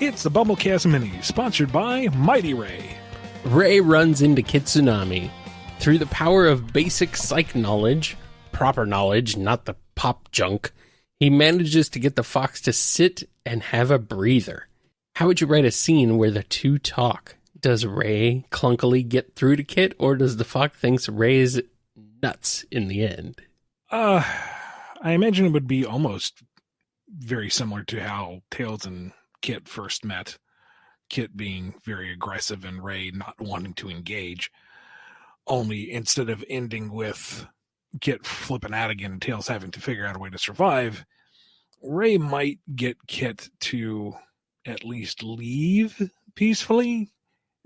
It's the BumbleKast Mini, sponsored by Mighty Ray. Ray runs into Kitsunami. Through the power of basic psych knowledge, proper knowledge, not the pop junk, he manages to get the fox to sit and have a breather. How would you write a scene where the two talk? Does Ray clunkily get through to Kit, or does the fox think Ray's nuts in the end? I imagine it would be almost very similar to how Tails and Kit first met. Kit being very aggressive and Ray not wanting to engage. Only instead of ending with Kit flipping out again and Tails having to figure out a way to survive, Ray might get Kit to at least leave peacefully.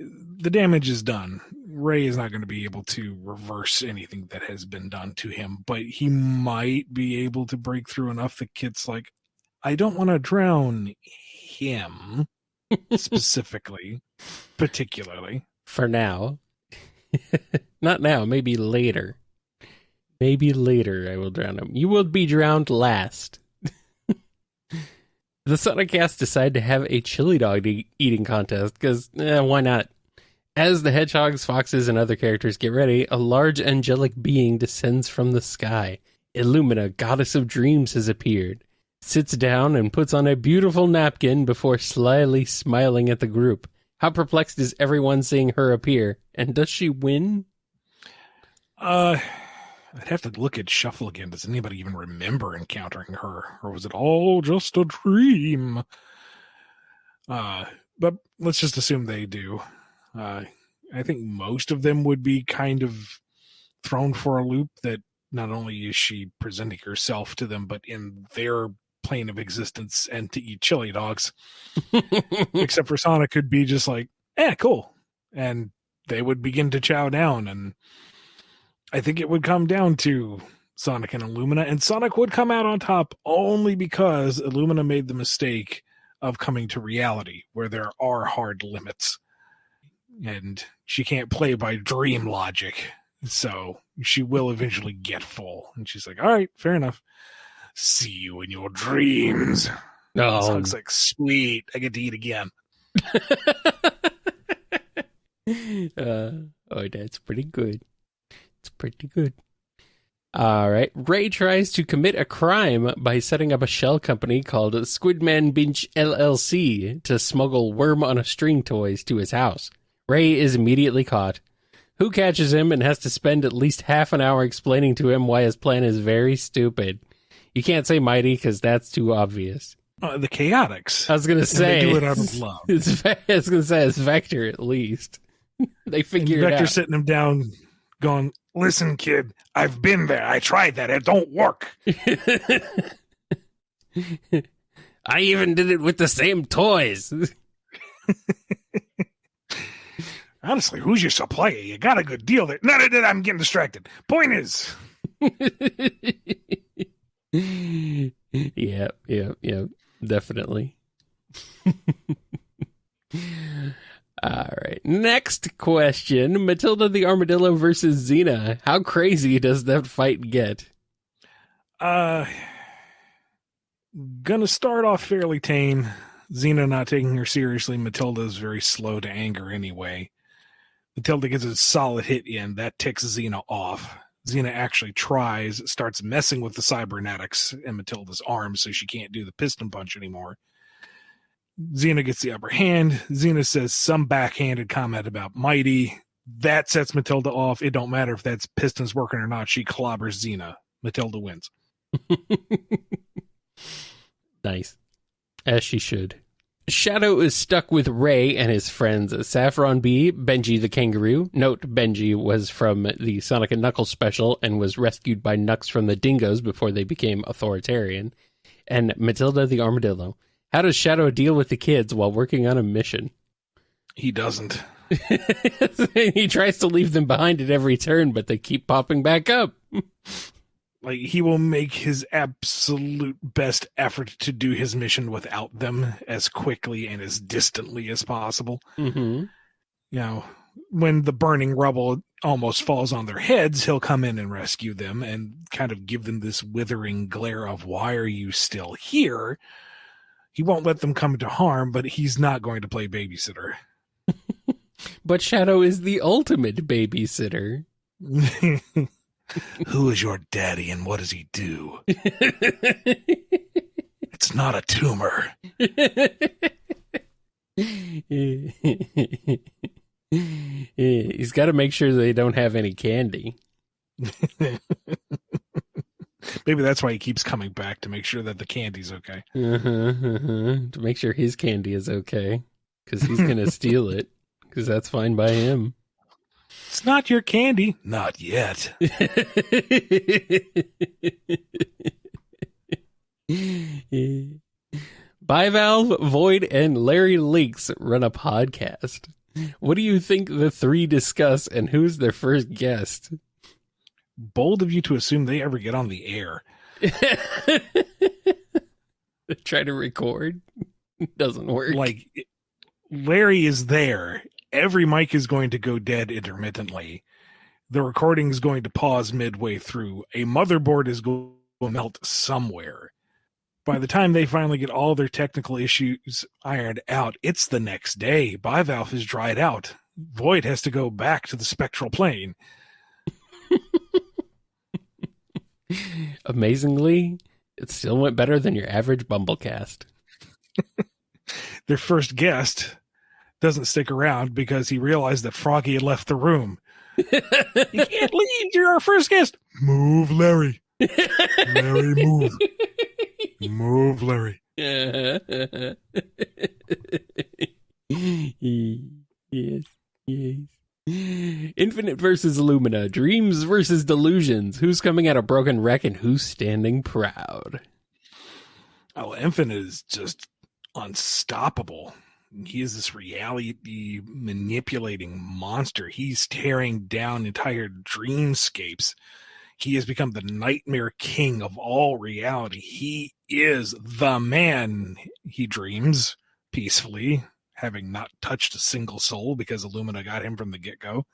The damage is done. Ray is not going to be able to reverse anything that has been done to him, but he might be able to break through enough that Kit's like, I don't want to drown him specifically, particularly. For now. Not now, maybe later. Maybe later I will drown him. You will be drowned last. The Sonicast decide to have a chili dog eating contest, because why not? As the hedgehogs, foxes, and other characters get ready, a large angelic being descends from the sky. Illumina, goddess of dreams, has appeared. Sits down and puts on a beautiful napkin before slyly smiling at the group. How perplexed is everyone seeing her appear? And does she win? I'd have to look at Shuffle again. Does anybody even remember encountering her? Or was it all just a dream? But let's just assume they do. I think most of them would be kind of thrown for a loop that not only is she presenting herself to them, but in their plane of existence and to eat chili dogs. Except for Sonic could be just like, cool. And they would begin to chow down. And I think it would come down to Sonic and Illumina. And Sonic would come out on top only because Illumina made the mistake of coming to reality where there are hard limits. And she can't play by dream logic. So she will eventually get full. And she's like, all right, fair enough. See you in your dreams. No. Sonic's like, sweet, I get to eat again. That's pretty good. It's pretty good. All right. Ray tries to commit a crime by setting up a shell company called Squidman Binch LLC to smuggle worm on a string toys to his house. Ray is immediately caught. Who catches him and has to spend at least half an hour explaining to him why his plan is very stupid. You can't say Mighty because that's too obvious. The Chaotix. I was going to say. They do it out of love. I was going to say it's Vector at least. They figured it out. Vector sitting him down going, listen, kid, I've been there. I tried that. It don't work. I even did it with the same toys. Honestly, who's your supplier? You got a good deal there. No, I'm getting distracted. Point is. Yeah, definitely. All right, next question. Matilda the Armadillo versus Xena. How crazy does that fight get? Gonna start off fairly tame. Xena not taking her seriously. Matilda's very slow to anger anyway. Matilda gets a solid hit in. That ticks Xena off. Xena actually tries, starts messing with the cybernetics in Matilda's arms so she can't do the piston punch anymore. Xena gets the upper hand. Xena says some backhanded comment about Mighty. That sets Matilda off. It don't matter if that's pistons working or not. She clobbers Xena. Matilda wins. Nice. As she should. Shadow is stuck with Ray and his friends Saffron B, Benji the kangaroo. Note, Benji was from the Sonic and Knuckles special and was rescued by Nux from the Dingoes before they became authoritarian. And Matilda the armadillo. How does Shadow deal with the kids while working on a mission? He doesn't. He tries to leave them behind at every turn, but they keep popping back up. Like, he will make his absolute best effort to do his mission without them as quickly and as distantly as possible. Mm-hmm. You know, when the burning rubble almost falls on their heads, he'll come in and rescue them and kind of give them this withering glare of, why are you still here? He won't let them come to harm, but he's not going to play babysitter. But Shadow is the ultimate babysitter. Who is your daddy and what does he do? It's not a tumor. He's got to make sure they don't have any candy. Maybe that's why he keeps coming back, to make sure that the candy's okay. To make sure his candy is okay. Because he's going to steal it. Because that's fine by him. It's not your candy. Not yet. Bivalve, Void, and Larry Leaks run a podcast. What do you think the three discuss, and who's their first guest? Bold of you to assume they ever get on the air. Try to record. Doesn't work. Like, Larry is there. Every mic is going to go dead intermittently. The recording is going to pause midway through. A motherboard is going to melt somewhere. By the time they finally get all their technical issues ironed out, it's the next day. Bivalve is dried out. Void has to go back to the spectral plane. Amazingly, it still went better than your average BumbleKast. Their first guest doesn't stick around because he realized that Froggy had left the room. You can't leave. You're our first guest. Move, Larry. Larry, move. Move, Larry. Yes, yes. Infinite versus Illumina. Dreams versus delusions. Who's coming out a broken wreck and who's standing proud? Oh, Infinite is just unstoppable. He is this reality manipulating monster. He's tearing down entire dreamscapes. He has become the nightmare king of all reality. He is the man. He dreams peacefully, having not touched a single soul because Illumina got him from the get-go.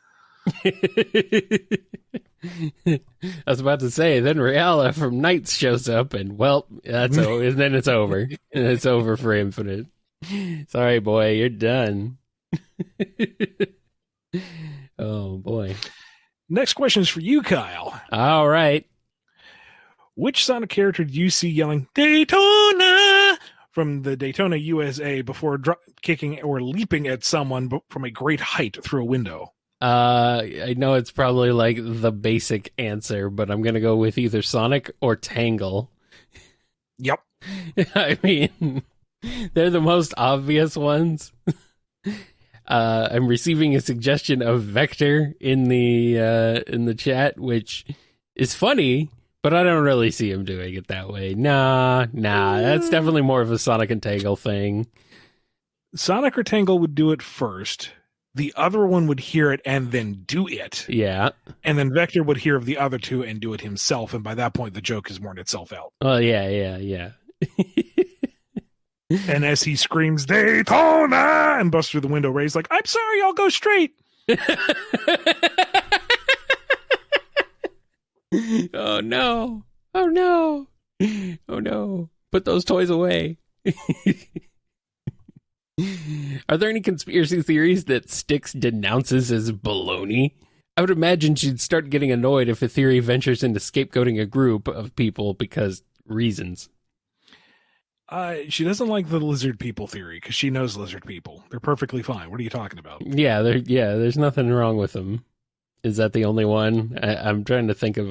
I was about to say, then Reala from Nights shows up, and well, that's over. And then it's over. And it's over for Infinite. Sorry, boy, you're done. Oh, boy. Next question is for you, Kyle. All right. Which Sonic character do you see yelling, Daytona, from the Daytona USA before kicking or leaping at someone from a great height through a window? I know it's probably like the basic answer, but I'm going to go with either Sonic or Tangle. Yep. I mean, they're the most obvious ones. I'm receiving a suggestion of Vector in the chat, which is funny, but I don't really see him doing it that way. Nah, that's definitely more of a Sonic and Tangle thing. Sonic or Tangle would do it first. The other one would hear it and then do it. Yeah. And then Vector would hear of the other two and do it himself, and by that point, the joke has worn itself out. Oh, yeah. And as he screams, Daytona, and busts through the window, Ray's like, I'm sorry, I'll go straight. Oh, no. Oh, no. Oh, no. Put those toys away. Are there any conspiracy theories that Styx denounces as baloney? I would imagine she'd start getting annoyed if a theory ventures into scapegoating a group of people because reasons. She doesn't like the lizard people theory because she knows lizard people. They're perfectly fine. What are you talking about? Yeah, there's nothing wrong with them. Is that the only one? I'm trying to think of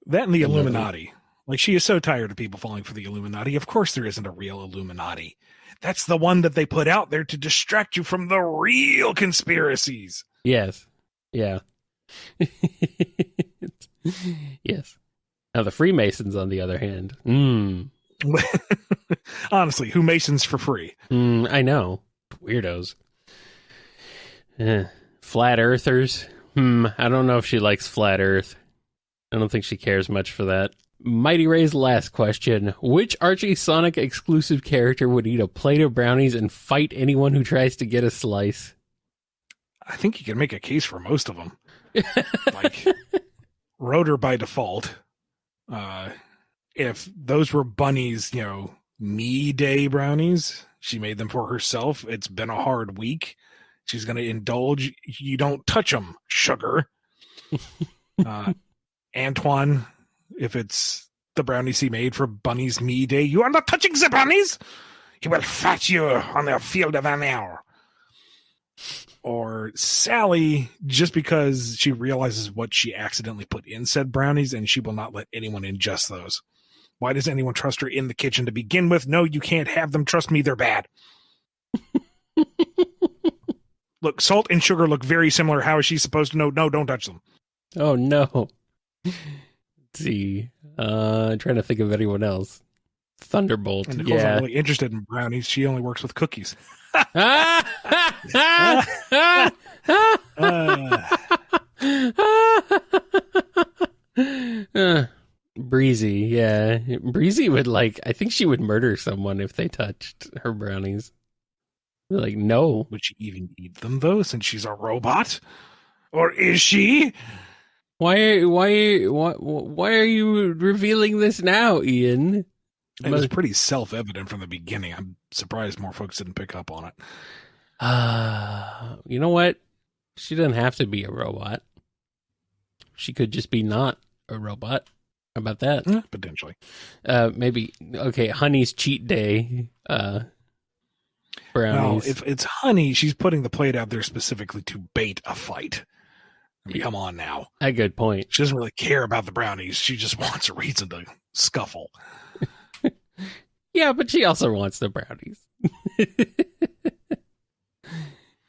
that and the Illuminati. Like, she is so tired of people falling for the Illuminati. Of course there isn't a real Illuminati. That's the one that they put out there to distract you from the real conspiracies. Yes. Yeah. Yes. Now the Freemasons, on the other hand. Honestly, who Masons for free? I know. Weirdos. Flat Earthers. I don't know if she likes Flat Earth. I don't think she cares much for that. Mighty Ray's last question. Which Archie Sonic exclusive character would eat a plate of brownies and fight anyone who tries to get a slice? I think you can make a case for most of them. Like, Rotor by default. If those were Bunny's, me day brownies, she made them for herself. It's been a hard week. She's going to indulge. You don't touch them, sugar. Antoine, if it's the brownies he made for Bunny's me day, you are not touching the brownies. He will fat you on the field of honor. Or Sally, just because she realizes what she accidentally put in said brownies, and she will not let anyone ingest those. Why does anyone trust her in the kitchen to begin with? No, you can't have them. Trust me, they're bad. Look, salt and sugar look very similar. How is she supposed to know? No, don't touch them. Oh, no. Let's see. Trying to think of anyone else. Thunderbolt. And Nicole's not really interested in brownies. She only works with cookies. Breezy, yeah. Breezy would I think she would murder someone if they touched her brownies. Like, no. Would she even eat them, though, since she's a robot? Or is she? Why are you revealing this now, Ian? It was pretty self-evident from the beginning. I'm surprised more folks didn't pick up on it. You know what? She doesn't have to be a robot. She could just be not a robot. How about that? Potentially. Maybe. Okay, Honey's cheat day. Brownies. Well, if it's Honey, she's putting the plate out there specifically to bait a fight. I mean, come on now. A good point. She doesn't really care about the brownies. She just wants a reason to scuffle. Yeah, but she also wants the brownies.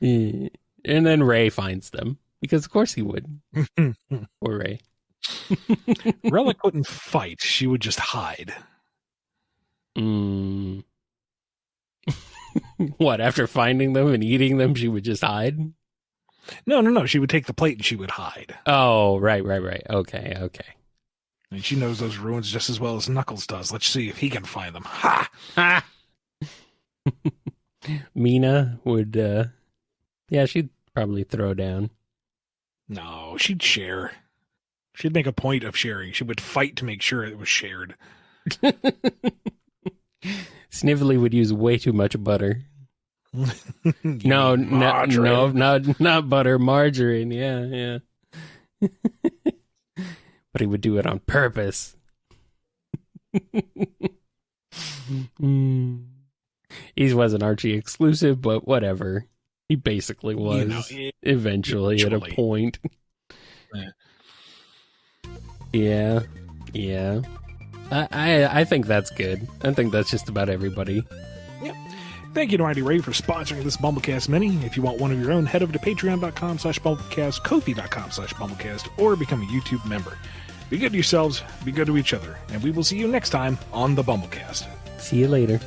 And then Ray finds them. Because of course he would. Or Ray. Relic wouldn't fight. She would just hide. What, after finding them and eating them, she would just hide? No. She would take the plate and she would hide. Oh, right. Okay. And she knows those ruins just as well as Knuckles does. Let's see if he can find them. Ha! Mina would, she'd probably throw down. No, she'd share. She'd make a point of sharing. She would fight to make sure it was shared. Snively would use way too much butter. No, not butter, margarine. Yeah. But he would do it on purpose. He wasn't Archie exclusive, but whatever. He basically was eventually at a point. Yeah. I think that's good. I think that's just about everybody. Yep. Thank you to Mighty Ray for sponsoring this BumbleKast Mini. If you want one of your own, head over to patreon.com/BumbleKast, Ko-fi.com/BumbleKast, or become a YouTube member. Be good to yourselves, be good to each other, and we will see you next time on the BumbleKast. See you later.